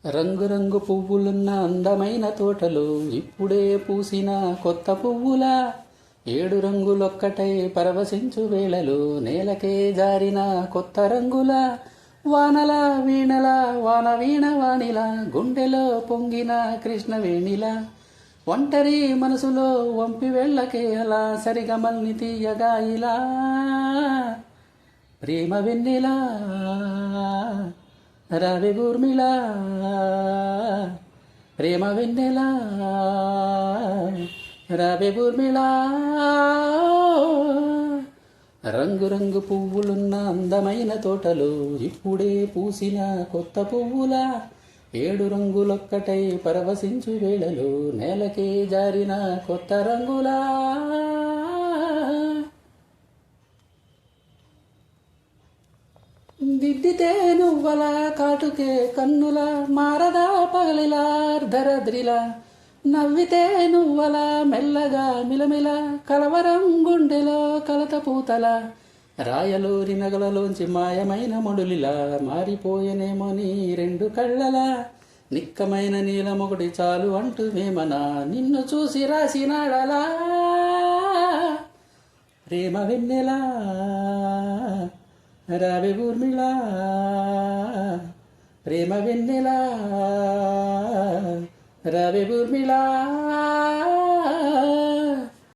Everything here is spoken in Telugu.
రంగురంగు పువ్వులున్న అందమైన తోటలో ఇప్పుడే పూసిన కొత్త పువ్వులా ఏడు రంగులొక్కటై పరవశించు వేళలో నేలకే జారిన కొత్త రంగుల వానల వీణల వాన వీణ వాణిలా గుండెలో పొంగిన కృష్ణవేణిలా ఒంటరి మనసులో వంపి వెళ్ళకే అలా సరిగమల్ని తీయగా ఇలా ప్రేమ వెన్నెలా రావే ఊర్మిళ ప్రేమ వెన్నెలా రావే ఊర్మిళ రంగురంగు పువ్వులున్న అందమైన తోటలో ఇప్పుడే పూసిన కొత్త పువ్వులా ఏడు రంగులొక్కటై పరవశించు వేళలో నేలకే జారిన కొత్త రంగులా దిద్దితే నువ్వల కాటుకే కన్నుల మారదా పగలిలా అర్ధరద్రిలా నవ్వితే నువ్వల మెల్లగా మిలమిల కలవరం గుండెలో కలత పూతల రాయలోరి నగలలోంచి మాయమైన మడులిలా మారిపోయనేమో నీ రెండు కళ్ళలా నిక్కమైన నీలమొకటి చాలు అంటూ వేమనా నిన్ను చూసి రాసినాడలా ప్రేమ వెన్నెలా రావే ఊర్మిళ ప్రేమ వెన్నెలా రావే ఊర్మిళ